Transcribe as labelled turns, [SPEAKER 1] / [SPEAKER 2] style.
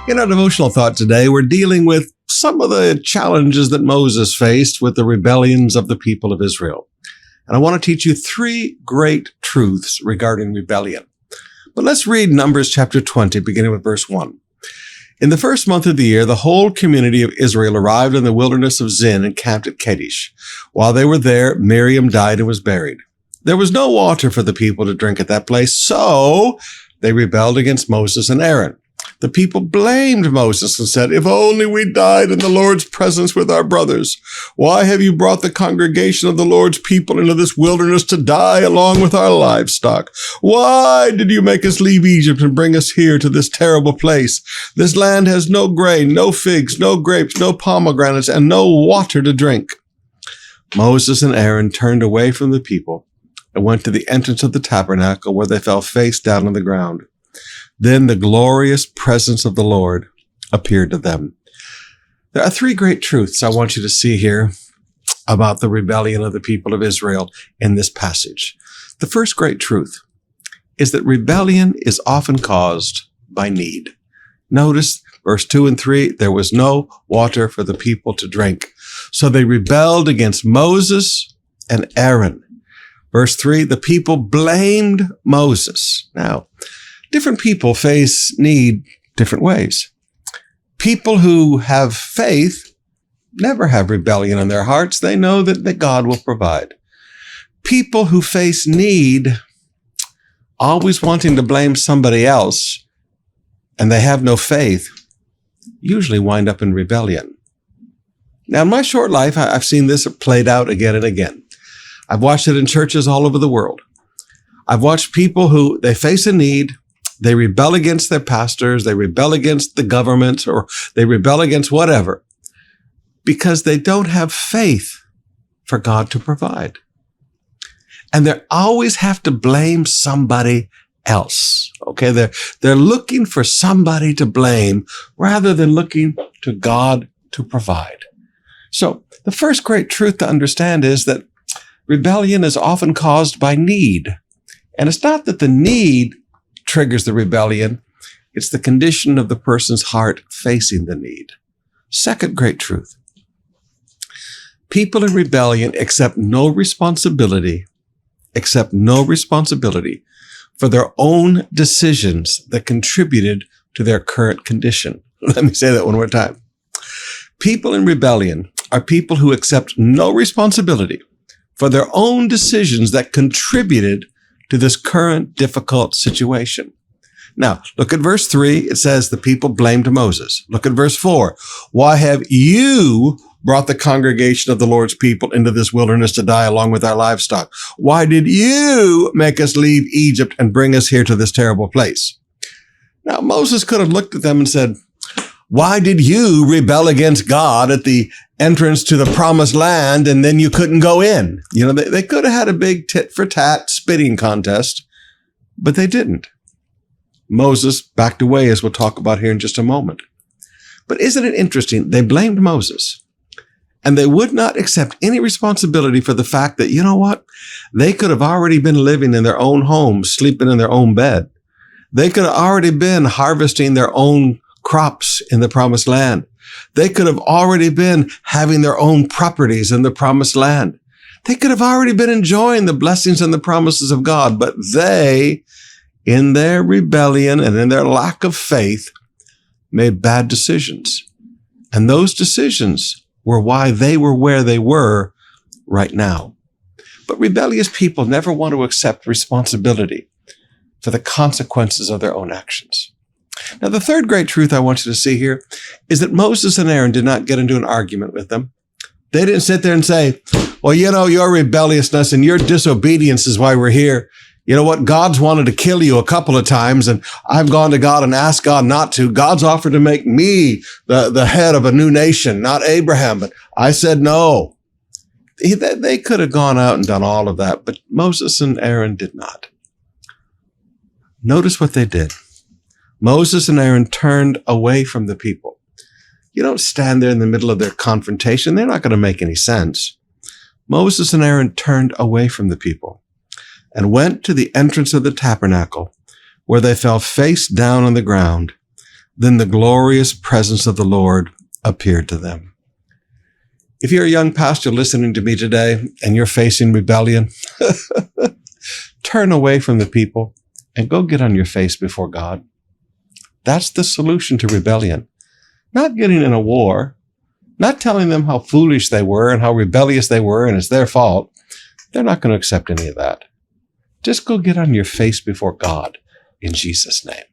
[SPEAKER 1] In our devotional thought today, we're dealing with some of the challenges that Moses faced with the rebellions of the people of Israel. And I want to teach you three great truths regarding rebellion. But let's read Numbers chapter 20, beginning with verse 1. In the first month of the year, the whole community of Israel arrived in the wilderness of Zin and camped at Kadesh. While they were there, Miriam died and was buried. There was no water for the people to drink at that place, so they rebelled against Moses and Aaron. The people blamed Moses and said, "If only we died in the Lord's presence with our brothers. Why have you brought the congregation of the Lord's people into this wilderness to die along with our livestock? Why did you make us leave Egypt and bring us here to this terrible place? This land has no grain, no figs, no grapes, no pomegranates, and no water to drink." Moses and Aaron turned away from the people and went to the entrance of the tabernacle, where they fell face down on the ground. Then the glorious presence of the Lord appeared to them. There are three great truths I want you to see here about the rebellion of the people of Israel in this passage. The first great truth is that rebellion is often caused by need. Notice verse 2 and 3, there was no water for the people to drink. So they rebelled against Moses and Aaron. Verse 3, the people blamed Moses. Now, different people face need different ways. People who have faith never have rebellion in their hearts. They know that God will provide. People who face need, always wanting to blame somebody else, and they have no faith, usually wind up in rebellion. Now, in my short life, I've seen this played out again and again. I've watched it in churches all over the world. I've watched people who, they face a need, they rebel against their pastors, they rebel against the government, or they rebel against whatever, because they don't have faith for God to provide. And they always have to blame somebody else. Okay, they're looking for somebody to blame rather than looking to God to provide. So the first great truth to understand is that rebellion is often caused by need. And it's not that the need triggers the rebellion. It's the condition of the person's heart facing the need. Second great truth. People in rebellion accept no responsibility for their own decisions that contributed to their current condition. Let me say that one more time. People in rebellion are people who accept no responsibility for their own decisions that contributed to this current difficult situation. Now, look at verse 3. It says the people blamed Moses. Look at verse 4. Why have you brought the congregation of the Lord's people into this wilderness to die along with our livestock? Why did you make us leave Egypt and bring us here to this terrible place? Now, Moses could have looked at them and said, why did you rebel against God at the entrance to the promised land and then you couldn't go in? You know, they could have had a big tit-for-tat spitting contest, but they didn't. Moses backed away, as we'll talk about here in just a moment. But isn't it interesting? They blamed Moses, and they would not accept any responsibility for the fact that, you know what? They could have already been living in their own homes, sleeping in their own bed. They could have already been harvesting their own crops in the promised land. They could have already been having their own properties in the promised land. They could have already been enjoying the blessings and the promises of God, but they, in their rebellion and in their lack of faith, made bad decisions. And those decisions were why they were where they were right now. But rebellious people never want to accept responsibility for the consequences of their own actions. Now, the third great truth I want you to see here is that Moses and Aaron did not get into an argument with them. They didn't sit there and say, well, you know, your rebelliousness and your disobedience is why we're here. You know what? God's wanted to kill you a couple of times, and I've gone to God and asked God not to. God's offered to make me the head of a new nation, not Abraham, but I said no. They could have gone out and done all of that, but Moses and Aaron did not. Notice what they did. Moses and Aaron turned away from the people. You don't stand there in the middle of their confrontation. They're not going to make any sense. Moses and Aaron turned away from the people and went to the entrance of the tabernacle, where they fell face down on the ground. Then the glorious presence of the Lord appeared to them. If you're a young pastor listening to me today and you're facing rebellion, turn away from the people and go get on your face before God. That's the solution to rebellion. Not getting in a war, not telling them how foolish they were and how rebellious they were and it's their fault. They're not going to accept any of that. Just go get on your face before God in Jesus' name.